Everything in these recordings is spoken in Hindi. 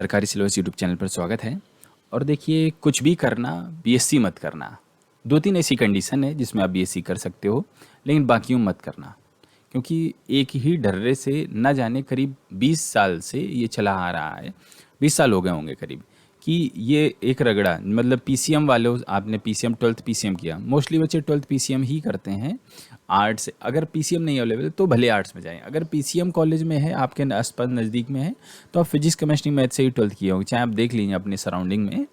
सरकारी सिलेबस यूट्यूब चैनल पर स्वागत है। और देखिए, कुछ भी करना, बीएससी मत करना। 2-3 ऐसी कंडीशन है जिसमें आप बीएससी कर सकते हो, लेकिन बाकियों मत करना। क्योंकि एक ही डर्रे से न जाने करीब 20 साल से ये चला आ रहा है, 20 साल हो गए होंगे करीब, कि ये एक रगड़ा मतलब पीसीएम वालों, आपने पीसीएम 12th पीसीएम किया, मोस्टली बच्चे 12th पीसीएम ही करते हैं। आर्ट्स, अगर पीसीएम नहीं अवेलेबल तो भले आर्ट्स में जाएं। अगर पीसीएम कॉलेज में है, आपके आसपास नज़दीक में है, तो आप फिजिक्स केमिस्ट्री मैथ से ही 12th किए होंगे, चाहे आप देख लीजिए अपने सराउंडिंग में।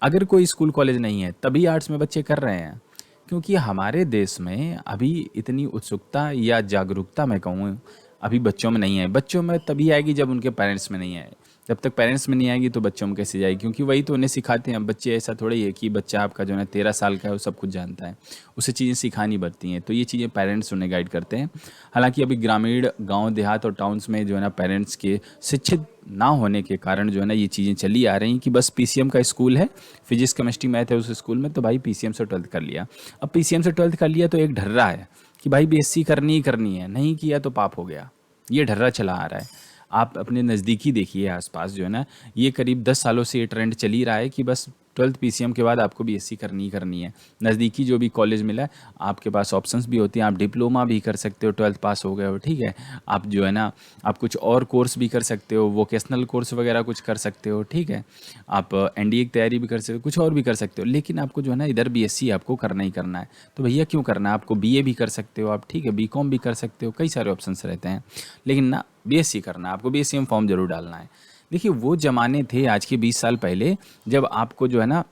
अगर कोई स्कूल कॉलेज नहीं है तभी आर्ट्स में बच्चे कर रहे हैं। क्योंकि हमारे देश में अभी इतनी उत्सुकता या जागरूकता, मैं कहूँ, अभी बच्चों में नहीं है। बच्चों में तभी आएगी जब उनके पेरेंट्स में नहीं आए। जब तक पेरेंट्स में नहीं आएगी तो बच्चों में कैसे जाएगी? क्योंकि वही तो उन्हें सिखाते हैं। बच्चे ऐसा थोड़ा ही है कि बच्चा आपका जो है 13 साल का है वो सब कुछ जानता है, उसे चीज़ें सिखानी पड़ती हैं। तो ये चीज़ें पेरेंट्स उन्हें गाइड करते हैं। हालांकि अभी ग्रामीण गांव देहात और टाउन्स में जो है ना, पेरेंट्स के शिक्षित ना होने के कारण जो है ना, ये चीज़ें चली आ रही हैं कि बस पीसीएम का स्कूल है, फिजिक्स केमिस्ट्री मैथ है उस स्कूल में, तो भाई पीसीएम से 12th कर लिया। अब पीसीएम से 12th कर लिया तो एक ढर्रा है कि भाई बीएससी करनी ही करनी है, नहीं किया तो पाप हो गया। ये ढर्रा चला आ रहा है। आप अपने नज़दीकी देखिए, आसपास जो है ना, ये करीब 10 सालों से ये ट्रेंड चल ही रहा है कि बस 12th पीसीएम के बाद आपको बीएससी करनी ही करनी है। नज़दीकी जो भी कॉलेज मिला है, आपके पास ऑप्शंस भी होती हैं। आप डिप्लोमा भी कर सकते हो, 12th पास हो गए हो, ठीक है। आप जो है ना, आप कुछ और कोर्स भी कर सकते हो, वोकेशनल कोर्स वगैरह कुछ कर सकते हो, ठीक है। आप एनडीए की तैयारी भी कर सकते हो, कुछ और भी कर सकते हो। लेकिन आपको जो है ना, इधर बीएससी आपको करना ही करना है। तो भैया क्यों करना है? आपको बीए भी कर सकते हो आप, ठीक है, बीकॉम भी कर सकते हो, कई सारे ऑप्शंस रहते हैं। लेकिन ना, बीएससी करना है आपको, बीएससी में फॉर्म जरूर डालना है। देखिए, वो ज़माने थे आज के 20 साल पहले, जब आपको जो है ना,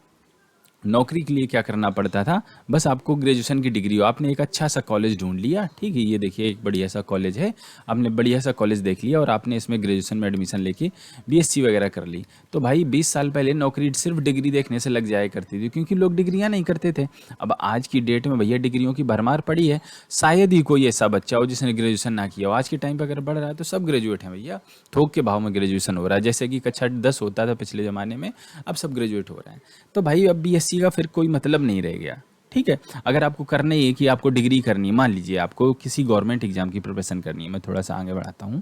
नौकरी के लिए क्या करना पड़ता था? बस आपको ग्रेजुएशन की डिग्री हो, आपने एक अच्छा सा कॉलेज ढूंढ लिया, ठीक है, ये देखिए एक बढ़िया सा कॉलेज है, आपने बढ़िया सा कॉलेज देख लिया और आपने इसमें ग्रेजुएशन में एडमिशन लेके बीएससी वगैरह कर ली। तो भाई 20 साल पहले नौकरी सिर्फ डिग्री देखने से लग जाया करती थी, क्योंकि लोग डिग्रियां नहीं करते थे। अब आज की डेट में भैया डिग्रियों की भरमार पड़ी है। शायद ही कोई ऐसा बच्चा हो जिसने ग्रेजुएशन ना किया हो। आज के टाइम पर अगर बढ़ रहा है तो सब ग्रेजुएट हैं भैया, थोक के भाव में ग्रेजुएशन हो रहा है। जैसे कि कक्षा 10 होता था पिछले ज़माने में, अब सब ग्रेजुएट हो रहे हैं। तो भाई अब बीएससी का फिर कोई मतलब नहीं रह गया, ठीक है। अगर आपको करना ही है कि आपको डिग्री करनी है, मान लीजिए आपको किसी गवर्नमेंट एग्जाम की प्रिपरेशन करनी है, मैं थोड़ा सा आगे बढ़ाता हूँ।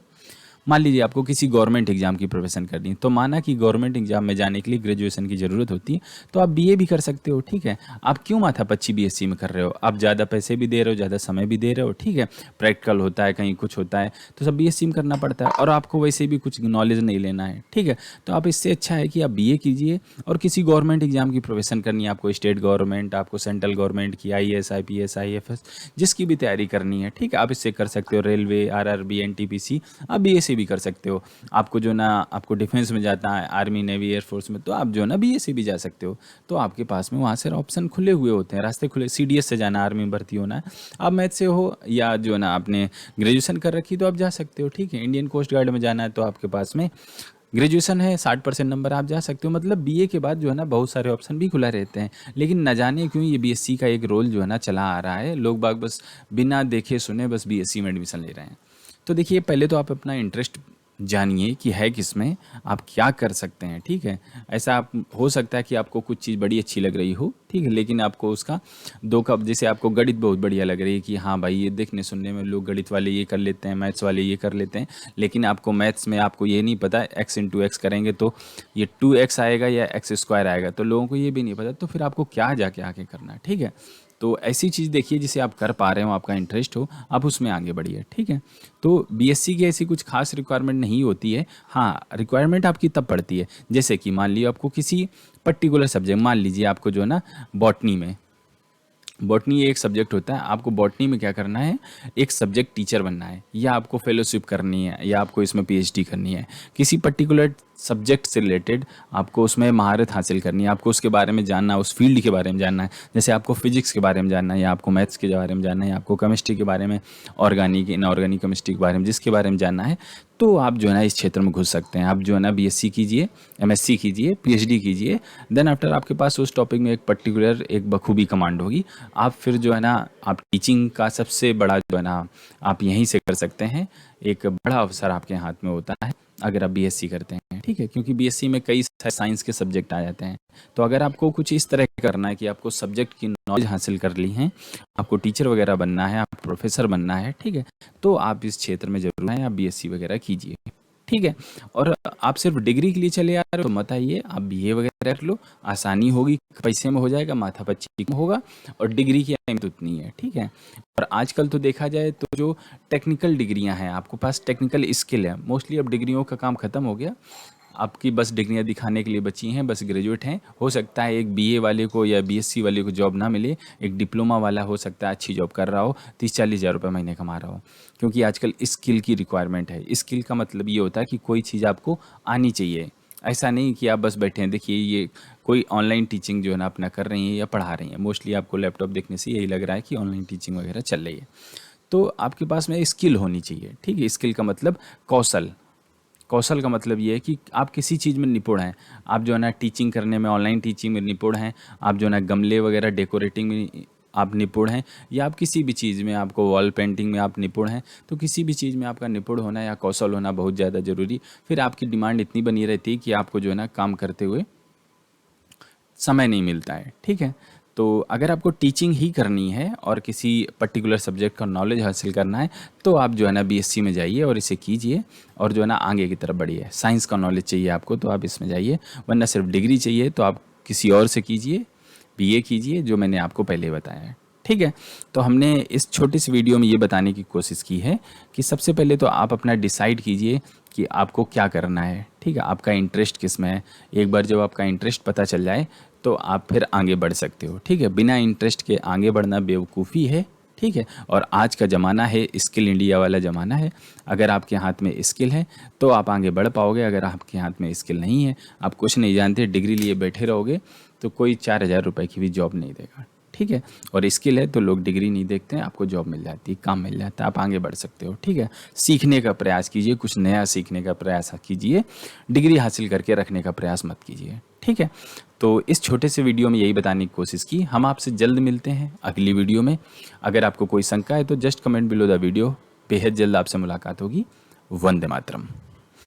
मान लीजिए आपको किसी गवर्नमेंट एग्जाम की प्रिपरेशन करनी है, तो माना कि गवर्नमेंट एग्जाम में जाने के लिए ग्रेजुएशन की ज़रूरत होती है, तो आप बीए भी कर सकते हो, ठीक है। आप क्यों माथापच्ची बीएससी में कर रहे हो? आप ज़्यादा पैसे भी दे रहे हो, ज़्यादा समय भी दे रहे हो, ठीक है। प्रैक्टिकल होता है, कहीं कुछ होता है, तो सब बीएससी में करना पड़ता है, और आपको वैसे भी कुछ नॉलेज नहीं लेना है, ठीक है। तो आप, इससे अच्छा है कि आप बीए कीजिए और किसी गवर्नमेंट एग्जाम की प्रिपरेशन करनी है आपको, स्टेट गवर्नमेंट, आपको सेंट्रल गवर्नमेंट की, आईएएस आईपीएस आईएफएस, जिसकी भी तैयारी करनी है, ठीक है, आप इससे कर सकते हो। रेलवे, आरआरबी, एनटीपीसी, आप बीएससी भी कर सकते हो। आपको जो ना, आपको डिफेंस में जाता है, आर्मी नेवी एयरफोर्स में, तो आप जो है ना बीएससी भी जा सकते हो। तो आपके पास में वहाँ से ऑप्शन खुले हुए होते हैं, रास्ते खुले। सीडीएस से जाना, आर्मी में भर्ती होना है, आप मैथ से हो, या जो है ना आपने ग्रेजुएशन कर रखी, तो आप जा सकते हो, ठीक है। इंडियन कोस्ट गार्ड में जाना है तो आपके पास में ग्रेजुएशन है, 60% नंबर, आप जा सकते हो। मतलब बीए के बाद जो है ना, बहुत सारे ऑप्शन भी खुला रहते हैं। लेकिन न जाने क्यों ये बीएससी का एक रोल जो है ना चला आ रहा है, लोग बाग बस बिना देखे सुने बस बीएससी में एडमिशन ले रहे हैं। तो देखिए, पहले तो आप अपना इंटरेस्ट जानिए कि है किसमें, आप क्या कर सकते हैं, ठीक है। ऐसा आप, हो सकता है कि आपको कुछ चीज़ बड़ी अच्छी लग रही हो, ठीक है, लेकिन आपको उसका दो कप, जैसे आपको गणित बहुत बढ़िया लग रही है कि हाँ भाई, ये देखने सुनने में लोग गणित वाले ये कर लेते हैं, मैथ्स वाले ये कर लेते हैं, लेकिन आपको मैथ्स में आपको ये नहीं पता एक्स इंटू एक्स करेंगे तो ये 2x आएगा या एक्स स्क्वायर आएगा, तो लोगों को ये भी नहीं पता, तो फिर आपको क्या जाके आगे करना है, ठीक है। तो ऐसी चीज़ देखिए जिसे आप कर पा रहे हो, आपका इंटरेस्ट हो, आप उसमें आगे बढ़िए, ठीक है। तो बीएससी की ऐसी कुछ खास रिक्वायरमेंट नहीं होती है। हाँ, रिक्वायरमेंट आपकी तब पड़ती है, जैसे कि मान लीजिए आपको किसी पर्टिकुलर सब्जेक्ट, मान लीजिए आपको जो है ना बॉटनी में, बॉटनी एक सब्जेक्ट होता है, आपको बॉटनी में क्या करना है, एक सब्जेक्ट टीचर बनना है, या आपको फेलोशिप करनी है, या आपको इसमें पीएचडी करनी है, किसी पर्टिकुलर सब्जेक्ट से रिलेटेड आपको उसमें महारत हासिल करनी है, आपको उसके बारे में जानना है, उस फील्ड के बारे में जानना है। जैसे आपको फिजिक्स के बारे में जानना है, या आपको मैथ्स के बारे में जानना है, या आपको केमिस्ट्री के बारे में, ऑर्गेनिक इनऑर्गेनिक केमिस्ट्री के बारे में, जिसके बारे में जानना है, तो आप जो है ना इस क्षेत्र में घुस सकते हैं। आप जो है ना बीएससी कीजिए, एमएससी कीजिए, पीएचडी कीजिए, देन आफ्टर आपके पास उस टॉपिक में एक पर्टिकुलर एक बखूबी कमांड होगी। आप फिर जो है ना, आप टीचिंग का सबसे बड़ा जो है ना, आप यहीं से कर सकते हैं। एक बड़ा अवसर आपके हाथ में होता है अगर आप बीएससी करते हैं, ठीक है, क्योंकि बीएससी में कई साइंस के सब्जेक्ट आ जाते हैं। तो अगर आपको कुछ इस तरह करना है कि आपको सब्जेक्ट की नॉलेज हासिल कर ली है, आपको टीचर वगैरह बनना है, आप प्रोफेसर बनना है, ठीक है, तो आप इस क्षेत्र में जरूर आए, आप बीएससी वगैरह कीजिए, ठीक है। और आप सिर्फ डिग्री के लिए चले आ रहे हो तो मत आइए, आप बीए वगैरह कर लो, आसानी होगी, पैसे में हो जाएगा, माथापच्ची कम होगा, और डिग्री की अहमियत उतनी है, ठीक है। और आजकल तो देखा जाए तो जो टेक्निकल डिग्रियां हैं, आपको पास टेक्निकल स्किल है, मोस्टली अब डिग्रियों का काम खत्म हो गया, आपकी बस डिग्रियां दिखाने के लिए बची हैं, बस ग्रेजुएट हैं। हो सकता है एक बीए वाले को या बीएससी वाले को जॉब ना मिले, एक डिप्लोमा वाला हो सकता है अच्छी जॉब कर रहा हो, 30-40 हज़ार रुपये महीने कमा रहा हो, क्योंकि आजकल स्किल की रिक्वायरमेंट है। स्किल का मतलब ये होता है कि कोई चीज़ आपको आनी चाहिए, ऐसा नहीं कि आप बस बैठे हैं। देखिए ये कोई ऑनलाइन टीचिंग जो है ना अपना कर रही हैं या पढ़ा रही हैं, मोस्टली आपको लैपटॉप देखने से यही लग रहा है कि ऑनलाइन टीचिंग वगैरह चल रही है। तो आपके पास में स्किल होनी चाहिए, ठीक है। स्किल का मतलब कौशल, कौशल का मतलब ये है कि आप किसी चीज़ में निपुण हैं। आप जो है ना टीचिंग करने में, ऑनलाइन टीचिंग में निपुण हैं, आप जो है ना गमले वगैरह डेकोरेटिंग में आप निपुण हैं, या आप किसी भी चीज़ में, आपको वॉल पेंटिंग में आप निपुण हैं, तो किसी भी चीज़ में आपका निपुण होना या कौशल होना बहुत ज़्यादा ज़रूरी। फिर आपकी डिमांड इतनी बनी रहती है कि आपको जो है ना काम करते हुए समय नहीं मिलता है, ठीक है। तो अगर आपको टीचिंग ही करनी है और किसी पर्टिकुलर सब्जेक्ट का नॉलेज हासिल करना है, तो आप जो है ना बीएससी में जाइए और इसे कीजिए, और जो है ना आगे की तरफ बढ़िए। साइंस का नॉलेज चाहिए आपको तो आप इसमें जाइए, वरना सिर्फ डिग्री चाहिए तो आप किसी और से कीजिए, बीए कीजिए, जो मैंने आपको पहले बताया है, ठीक है। तो हमने इस छोटी सी वीडियो में ये बताने की कोशिश की है कि सबसे पहले तो आप अपना डिसाइड कीजिए कि आपको क्या करना है, ठीक है। आपका इंटरेस्ट किस में है। एक बार जब आपका इंटरेस्ट पता चल जाए तो आप फिर आगे बढ़ सकते हो, ठीक है। बिना इंटरेस्ट के आगे बढ़ना बेवकूफ़ी है, ठीक है। और आज का ज़माना है, स्किल इंडिया वाला ज़माना है। अगर आपके हाथ में स्किल है तो आप आगे बढ़ पाओगे। अगर आपके हाथ में स्किल नहीं है, आप कुछ नहीं जानते, डिग्री लिए बैठे रहोगे, तो कोई 4,000 रुपये की भी जॉब नहीं देगा, ठीक है। और स्किल है तो लोग डिग्री नहीं देखते हैं, आपको जॉब मिल जाती है, काम मिल जाता है, आप आगे बढ़ सकते हो, ठीक है। सीखने का प्रयास कीजिए, कुछ नया सीखने का प्रयास कीजिए, डिग्री हासिल करके रखने का प्रयास मत कीजिए, ठीक है। तो इस छोटे से वीडियो में यही बताने की कोशिश की। हम आपसे जल्द मिलते हैं अगली वीडियो में। अगर आपको कोई शंका है तो just comment below the video, बेहद जल्द आपसे मुलाकात होगी। वंदे मातरम।